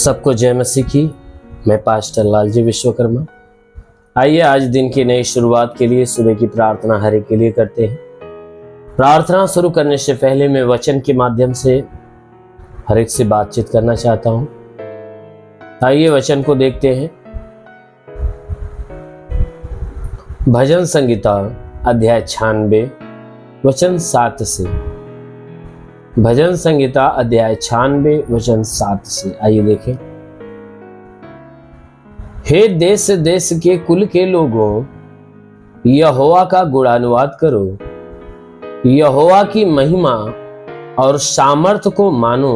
सबको जय मसीह की। मैं पास्टर लालजी विश्वकर्मा। आइए आज दिन की नई शुरुआत के लिए सुबह की प्रार्थना हर एक के लिए करते हैं। प्रार्थना शुरू करने से पहले मैं वचन के माध्यम से हर एक से बातचीत करना चाहता हूं। आइए वचन को देखते हैं। भजन संगीता अध्याय 96 वचन 7 से। भजन संगीता अध्याय 96 वचन 7 से आइए देखें। हे देश देश के कुल के लोगों, यहोवा का गुणानुवाद करो, यहोवा की महिमा और सामर्थ को मानो,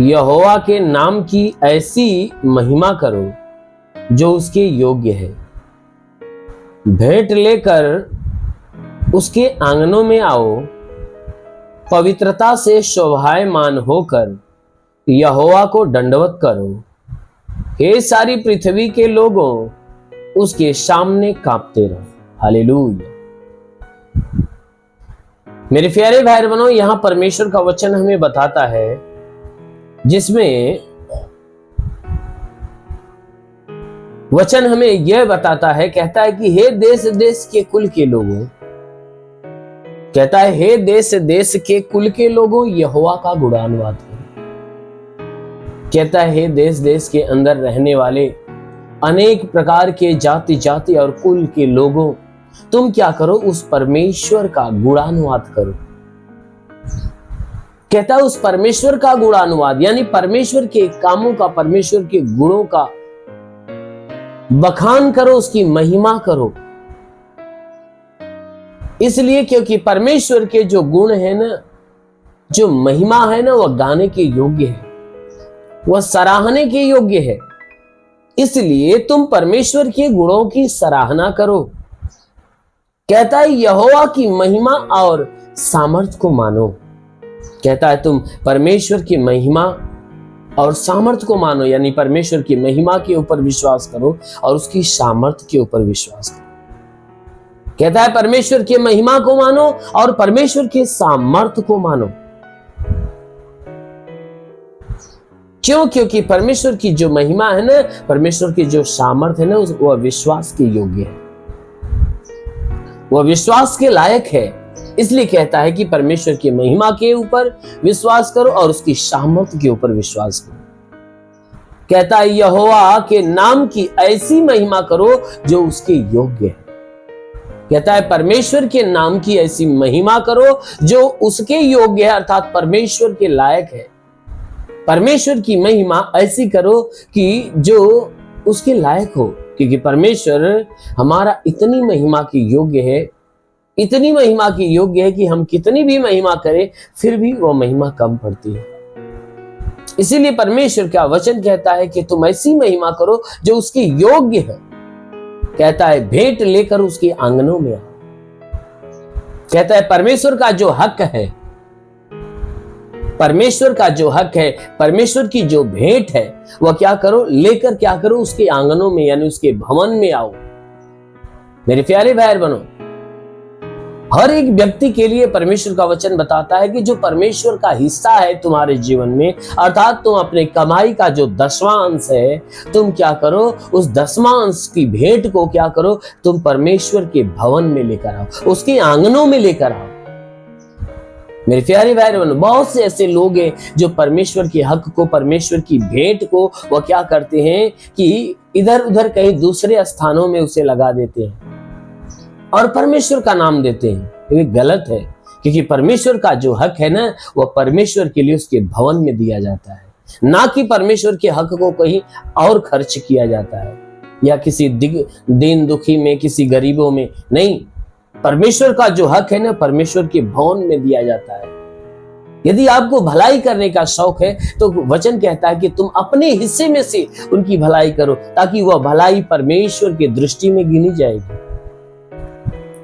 यहोवा के नाम की ऐसी महिमा करो जो उसके योग्य है। भेंट लेकर उसके आंगनों में आओ, पवित्रता से शोभायमान होकर यहोवा को दंडवत करो। हे सारी पृथ्वी के लोगों, उसके सामने कांपते रहो। हालेलुया। मेरे प्यारे भाई बहनों, यहां परमेश्वर का वचन हमें बताता है, जिसमें वचन हमें यह बताता है, कहता है कि हे देश देश के कुल के लोगों, कहता है हे देश देश के कुल के लोगों, यहोवा का गुणानुवाद करो। कहता है हे देश देश के अंदर रहने वाले अनेक प्रकार के जाति जाति और कुल के लोगों, तुम क्या करो, उस परमेश्वर का गुणानुवाद करो। कहता है उस परमेश्वर का गुणानुवाद, यानी परमेश्वर के कामों का, परमेश्वर के गुणों का बखान करो, उसकी महिमा करो। इसलिए क्योंकि परमेश्वर के जो गुण है ना, जो महिमा है ना, वह गाने के योग्य है, वह सराहने के योग्य है। इसलिए तुम परमेश्वर के गुणों की सराहना करो। कहता है यहोवा की महिमा और सामर्थ को मानो। कहता है तुम परमेश्वर की महिमा और सामर्थ को मानो, यानी परमेश्वर की महिमा के ऊपर विश्वास करो और उसकी सामर्थ के ऊपर विश्वास करो। कहता है परमेश्वर की महिमा को मानो और परमेश्वर के सामर्थ को मानो। क्यों? क्योंकि परमेश्वर की जो महिमा है ना, परमेश्वर की जो सामर्थ है ना, वह विश्वास के योग्य है, वह विश्वास के लायक है। इसलिए कहता है कि परमेश्वर की महिमा के ऊपर विश्वास करो और उसकी सामर्थ के ऊपर विश्वास करो। कहता है यहोवा के नाम की ऐसी महिमा करो जो उसके योग्य है। कहता है परमेश्वर के नाम की ऐसी महिमा करो जो उसके योग्य है, अर्थात परमेश्वर के लायक है। परमेश्वर की महिमा ऐसी करो कि जो उसके लायक हो, क्योंकि परमेश्वर हमारा इतनी महिमा की योग्य है, इतनी महिमा की योग्य है कि हम कितनी भी महिमा करें फिर भी वह महिमा कम पड़ती है। इसीलिए परमेश्वर का वचन कहता है कि तुम ऐसी महिमा करो जो उसके योग्य है। कहता है भेंट लेकर उसके आंगनों में आओ। कहता है परमेश्वर का जो हक है, परमेश्वर का जो हक है, परमेश्वर की जो भेंट है, वह क्या करो, लेकर क्या करो, उसके आंगनों में यानी उसके भवन में आओ। मेरे प्यारे भाई बहनों, हर एक व्यक्ति के लिए परमेश्वर का वचन बताता है कि जो परमेश्वर का हिस्सा है तुम्हारे जीवन में, अर्थात तुम अपने कमाई का जो 10वां अंश है, तुम क्या करो, उस 10वां अंश की भेंट को क्या करो, तुम परमेश्वर के भवन में लेकर आओ, उसके आंगनों में लेकर आओ। मेरे प्यारे भाई बहनों, बहुत से ऐसे लोग हैं जो परमेश्वर के हक को, परमेश्वर की भेंट को वह क्या करते हैं कि इधर उधर कहीं दूसरे स्थानों में उसे लगा देते हैं और परमेश्वर का नाम देते हैं। ये गलत है, क्योंकि परमेश्वर का जो हक है ना, वह परमेश्वर के लिए उसके भवन में दिया जाता है, ना कि परमेश्वर के हक को कहीं और खर्च किया जाता है या किसी दीन दुखी में, किसी गरीबों में नहीं। परमेश्वर का जो हक है ना, परमेश्वर के भवन में दिया जाता है। यदि आपको भलाई करने का शौक है तो वचन कहता है कि तुम अपने हिस्से में से उनकी भलाई करो, ताकि वह भलाई परमेश्वर की दृष्टि में गिनी जाएगी।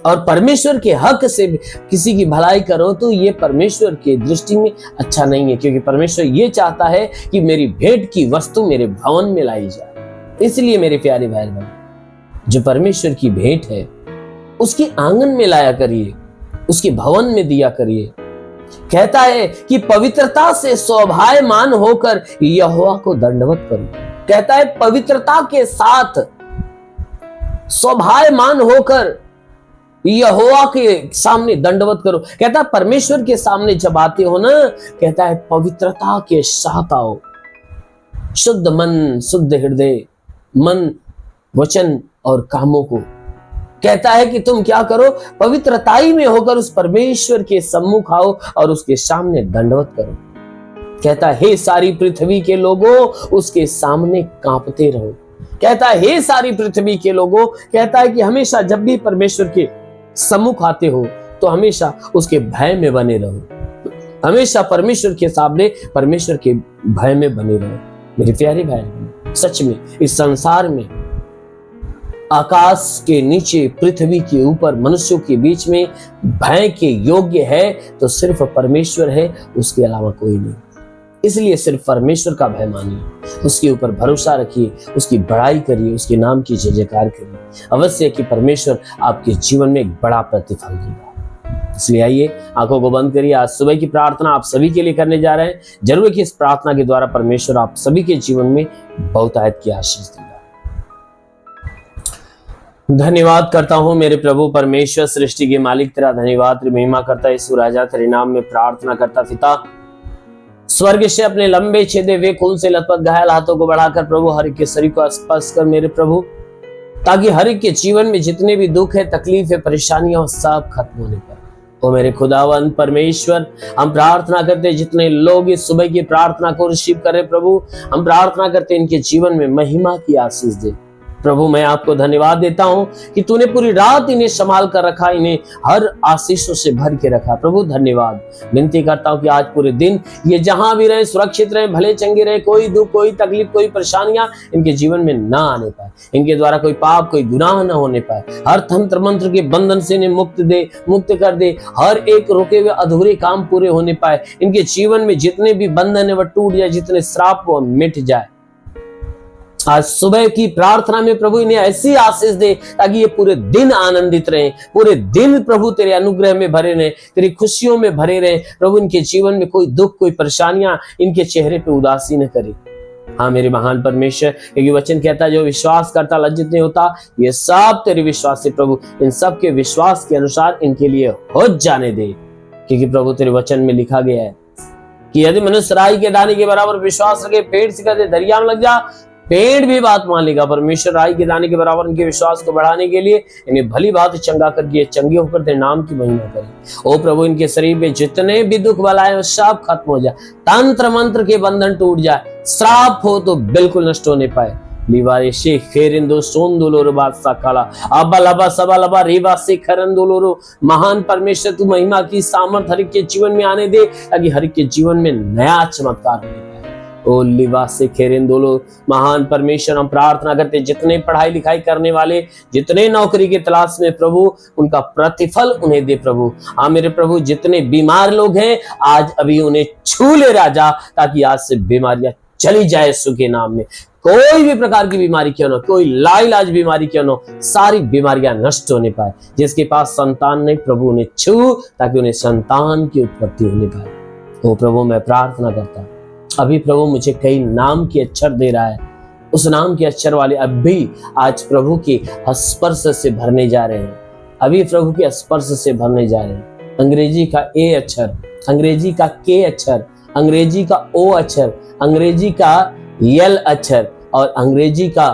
और परमेश्वर के हक से किसी की भलाई करो तो ये परमेश्वर की दृष्टि में अच्छा नहीं है, क्योंकि परमेश्वर ये चाहता है कि मेरी भेंट की वस्तु मेरे भवन में लाई जाए। इसलिए मेरे प्यारे भाई बहन, जो परमेश्वर की भेंट है उसके आंगन में लाया करिए, उसके भवन में दिया करिए। कहता है कि पवित्रता से स्वभावमान होकर यहोवा को दंडवत करो। कहता है पवित्रता के साथ स्वभावमान होकर यहोवा के सामने दंडवत करो। कहता है परमेश्वर के सामने जब आते हो ना, कहता है पवित्रता के साथ आओ, शुद्ध मन, शुद्ध हृदय, मन, वचन और कामों को। कहता है कि तुम क्या करो, पवित्रताई में होकर उस परमेश्वर के सम्मुख आओ और उसके सामने दंडवत करो। कहता है हे सारी पृथ्वी के लोगों, उसके सामने कांपते रहो। कहता है हे सारी पृथ्वी के लोगों, कहता है कि हमेशा जब भी परमेश्वर के सम्मुख आते हो तो हमेशा उसके भय में बने रहो, हमेशा परमेश्वर के सामने परमेश्वर के भय में बने रहो। मेरे प्यारे भाई, सच में इस संसार में आकाश के नीचे, पृथ्वी के ऊपर, मनुष्यों के बीच में भय के योग्य है तो सिर्फ परमेश्वर है, उसके अलावा कोई नहीं। इसलिए सिर्फ परमेश्वर का भय मानिए, उसके ऊपर भरोसा रखिए, उसकी बड़ाई करिए, उसके नाम की जय जयकार करिए। अवश्य कि परमेश्वर आपके जीवन में एक बड़ा प्रतिफल देगा। इसलिए आइए आंखों को बंद करिए। आज सुबह की प्रार्थना आप सभी के लिए करने जा रहे हैं। जरूर कि इस प्रार्थना के द्वारा परमेश्वर आप सभी के जीवन में बहुतायत की आशीष देगा। धन्यवाद करता हूं मेरे प्रभु परमेश्वर, सृष्टि के मालिक, तेरा धन्यवाद, तेरी महिमा करता यीशु राजा, तेरे नाम में प्रार्थना करता पिता, स्वर्ग से अपने लंबे छेदे हुए खून से लथपथ घायल हाथों को बढ़ाकर प्रभु हर एक के शरीर को स्पर्श कर मेरे प्रभु, ताकि हर एक के जीवन में जितने भी दुख है, तकलीफ है, परेशानियां, सब खत्म होने पर। ओ मेरे खुदावंद परमेश्वर, हम प्रार्थना करते जितने लोग इस सुबह की प्रार्थना को रिसीव करें प्रभु, हम प्रार्थना करते इनके जीवन में महिमा की आशीष दे। प्रभु मैं आपको धन्यवाद देता हूं कि तूने पूरी रात इन्हें संभाल कर रखा, इन्हें हर आशीषों से भर के रखा। प्रभु धन्यवाद। विनती करता हूं कि आज पूरे दिन ये जहां भी रहे सुरक्षित रहे, भले चंगे रहे, कोई दुख, कोई तकलीफ, कोई परेशानियां इनके जीवन में ना आने पाए, इनके द्वारा कोई पाप, कोई गुनाह ना होने पाए। हर तंत्र मंत्र के बंधन से इन्हें मुक्त कर दे, हर एक रुके हुए अधूरे काम पूरे होने पाए। इनके जीवन में जितने भी बंधन है वह टूट जाए, जितने श्राप वो मिट जाए। आज सुबह की प्रार्थना में प्रभु इन्हें ऐसी आशीष दे ताकि ये पूरे दिन आनंदित रहें, पूरे दिन प्रभु तेरे अनुग्रह में भरे रहें, तेरी खुशियों में भरे रहें। प्रभु इनके जीवन में कोई दुख, कोई परेशानियां इनके चेहरे पे उदासी न करे। हाँ मेरे महान परमेश्वर, क्योंकि वचन कहता है जो विश्वास करता लज्जित नहीं होता। ये सब तेरे विश्वास से प्रभु, इन सब के विश्वास के अनुसार इनके लिए हो जाने दे। क्योंकि प्रभु तेरे वचन में लिखा गया है कि यदि मनुष्य राई के दाने के बराबर विश्वास रखे, पेड़ से कहते दरिया में लग जा, पेड़ भी बात मान लेगा। परमेश्वर राई के दाने के बराबर इनके विश्वास को बढ़ाने के लिए इन्हें भली बात चंगा करके चंगे होकर तेरे नाम की महिमा करे। ओ प्रभु इनके शरीर में जितने भी दुख बलाएं सब खत्म हो जाए, तंत्र मंत्र के बंधन टूट जाए, श्राप हो तो बिल्कुल नष्ट होने पाए। लिवारे शे खेरिंदो सोंदोलोरो बादशाह काला अब्बा लबा सबा लबा रेवा से खरंदोलोरो। महान परमेश्वर तू महिमा की सामर्थ हर एक के जीवन में आने दे, ताकि हर एक के जीवन में नया चमत्कार होने पाए। ओ लिवास से खेरेंदोलो। महान परमेश्वर हम प्रार्थना करते जितने पढ़ाई लिखाई करने वाले, जितने नौकरी की तलाश में प्रभु, उनका प्रतिफल उन्हें दे प्रभु। हाँ मेरे प्रभु जितने बीमार लोग हैं आज अभी उन्हें छू ले राजा, ताकि आज से बीमारियां चली जाए यीशु के नाम में। कोई भी प्रकार की बीमारी क्यों ना, कोई लाइलाज बीमारी क्यों ना, सारी बीमारियां नष्ट होने पाए। जिसके पास संतान नहीं प्रभु उन्हें छू, ताकि उन्हें संतान की उत्पत्ति होने पाए। ओ प्रभु मैं प्रार्थना करता हूं, अभी प्रभु मुझे कई नाम के अक्षर दे रहा है, उस नाम के अक्षर वाले अब भी आज प्रभु के स्पर्श से भरने जा रहे हैं, अभी प्रभु के स्पर्श से भरने जा रहे हैं। अंग्रेजी का ए अक्षर, अंग्रेजी का के अक्षर, अंग्रेजी का ओ अक्षर, अंग्रेजी का यल अक्षर और अंग्रेजी का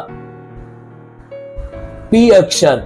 पी अक्षर,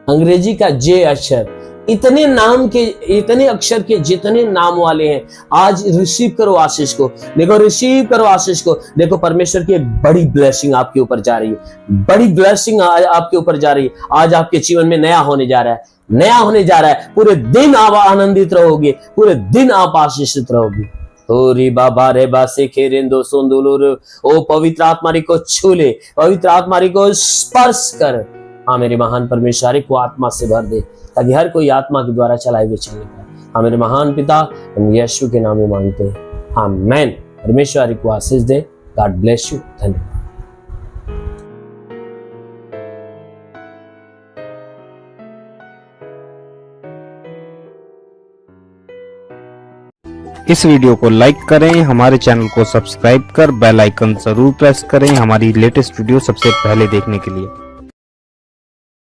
अंग्रेजी का जे अक्षर, इतने नाम के, इतने अक्षर के जितने नाम वाले हैं आज रिसीव करो आशीष को। देखो रिसीव करो आशीष को। देखो परमेश्वर की एक बड़ी ब्लेसिंग आपके ऊपर जा रही है, बड़ी ब्लेसिंग आपके ऊपर जा रही है। आज आपके जीवन में नया होने जा रहा है, नया होने जा रहा है। पूरे दिन आप आनंदित रहोगे, पूरे दिन आप आशीषित रहोगे। ओ रे बाबा रे बासे खेरेंदो सोंदोलो। ओ पवित्र आत्मा को छू ले, पवित्र आत्मा को स्पर्श कर। हाँ मेरे महान परमेश्वर को आत्मा से भर दे, ताकि हर कोई आत्मा के द्वारा चलाए हुए चलने पाए। हाँ मेरे महान पिता, हम यीशु के नाम में मांगते हैं, आमीन। परमेश्वर को आशीष दे। God bless you. धन्यवाद। इस वीडियो को लाइक करें, हमारे चैनल को सब्सक्राइब कर बेल आइकन जरूर प्रेस करें हमारी लेटेस्ट वीडियो सबसे पहले देखने के लिए।